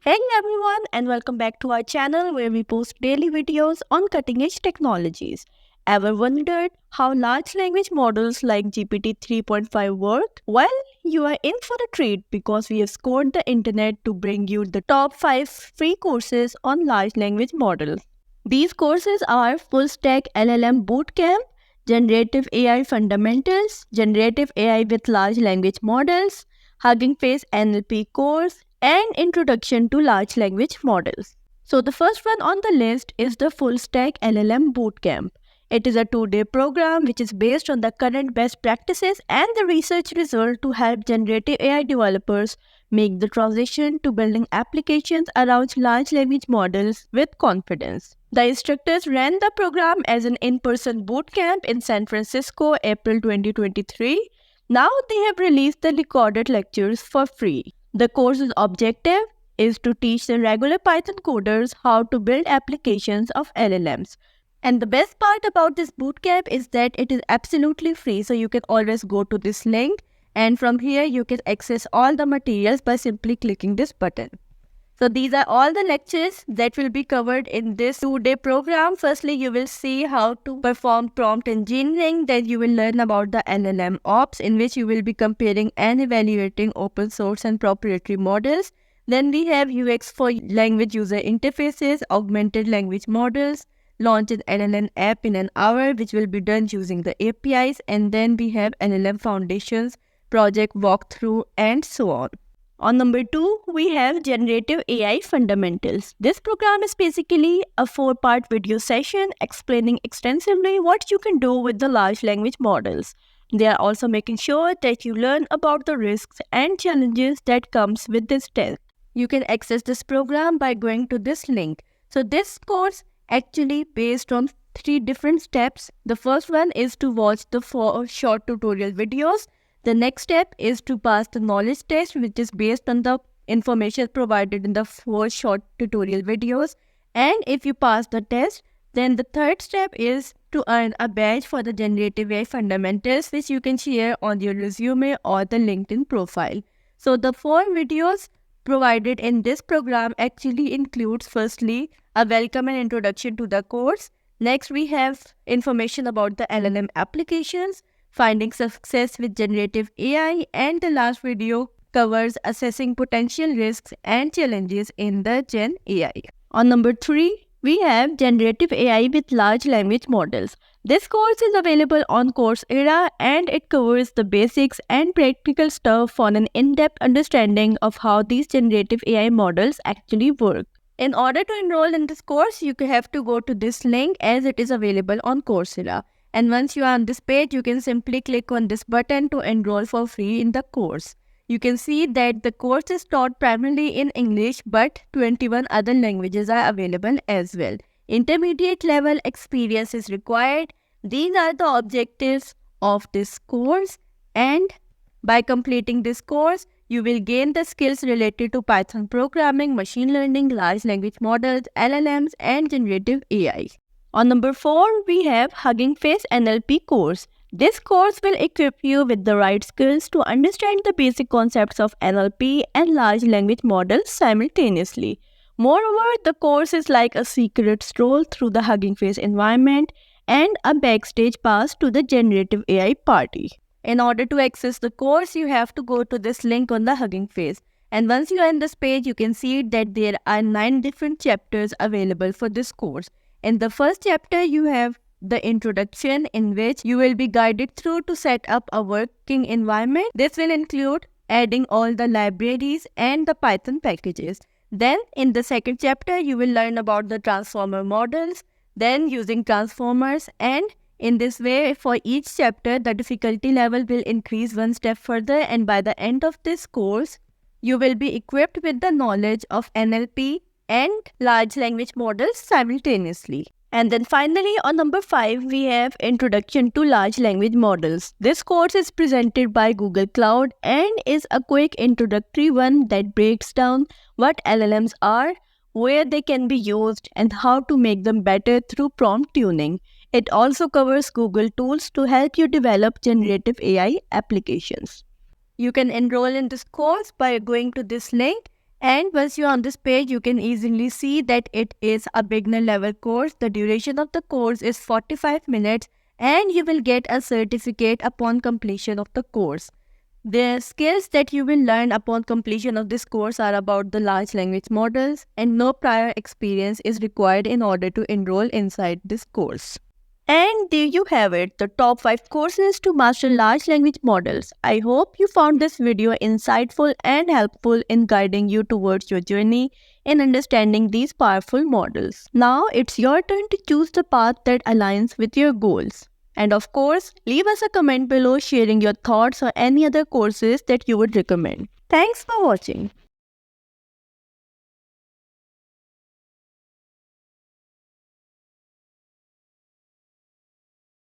Hey everyone, and welcome back to our channel where we post daily videos on cutting edge technologies. Ever wondered how large language models like GPT 3.5 work? Well, you are in for a treat because we have scored the internet to bring you the top 5 free courses on large language models. These courses are Full Stack LLM Bootcamp, Generative AI Fundamentals, Generative AI with Large Language Models, Hugging Face NLP course, and Introduction to Large Language Models. So, the first one on the list is the Full Stack LLM Bootcamp. It is a 2-day program which is based on the current best practices and the research result to help generative AI developers make the transition to building applications around large language models with confidence. The instructors ran the program as an in-person bootcamp in San Francisco, April 2023. Now they have released the recorded lectures for free. The course's objective is to teach the regular Python coders how to build applications of LLMs. And the best part about this bootcamp is that it is absolutely free, so you can always go to this link, and from here you can access all the materials by simply clicking this button. So these are all the lectures that will be covered in this 2-day program. Firstly, you will see how to perform prompt engineering. Then you will learn about the LLM Ops, in which you will be comparing and evaluating open source and proprietary models. Then we have UX for language user interfaces, augmented language models, launch an LLM app in an hour, which will be done using the APIs. And then we have LLM Foundations, project walkthrough, and so on. On number 2, we have Generative AI Fundamentals. This program is basically a 4-part video session explaining extensively what you can do with the large language models. They are also making sure that you learn about the risks and challenges that comes with this test. You can access this program by going to this link. So this course actually based on 3 different steps. The first one is to watch the 4 short tutorial videos. The next step is to pass the knowledge test, which is based on the information provided in the 4 short tutorial videos. And if you pass the test, then the third step is to earn a badge for the Generative AI Fundamentals, which you can share on your resume or the LinkedIn profile. So the 4 videos provided in this program actually includes, firstly, a welcome and introduction to the course. Next, we have information about the LLM applications, finding success with generative AI, and the last video covers assessing potential risks and challenges in the Gen AI. On number 3, we have Generative AI with Large Language Models. This course is available on Coursera and it covers the basics and practical stuff for an in-depth understanding of how these generative AI models actually work. In order to enroll in this course, you have to go to this link as it is available on Coursera. And once you are on this page, you can simply click on this button to enroll for free in the course. You can see that the course is taught primarily in English, but 21 other languages are available as well. Intermediate level experience is required. These are the objectives of this course, and by completing this course, you will gain the skills related to Python programming, machine learning, large language models, LLMs, and generative AI. On number 4, we have Hugging Face NLP course. This course will equip you with the right skills to understand the basic concepts of NLP and large language models simultaneously. Moreover, the course is like a secret stroll through the Hugging Face environment and a backstage pass to the generative AI party. In order to access the course, you have to go to this link on the Hugging Face. And once you are on this page, you can see that there are 9 different chapters available for this course. In the first chapter, you have the introduction, in which you will be guided through to set up a working environment. This will include adding all the libraries and the Python packages. Then in the second chapter, you will learn about the transformer models, then using transformers, and in this way, for each chapter, the difficulty level will increase one step further, and by the end of this course, you will be equipped with the knowledge of NLP and large language models simultaneously. And then finally, on number 5, we have Introduction to Large Language Models. This course is presented by Google Cloud and is a quick introductory one that breaks down what LLMs are, where they can be used, and how to make them better through prompt tuning. It also covers Google tools to help you develop generative AI applications. You can enroll in this course by going to this link, And once you're on this page, you can easily see that it is a beginner level course. The duration of the course is 45 minutes and you will get a certificate upon completion of the course. The skills that you will learn upon completion of this course are about the large language models, and no prior experience is required in order to enroll inside this course. And there you have it, the top 5 courses to master large language models. I hope you found this video insightful and helpful in guiding you towards your journey in understanding these powerful models. Now it's your turn to choose the path that aligns with your goals. And of course, leave us a comment below sharing your thoughts or any other courses that you would recommend. Thanks for watching.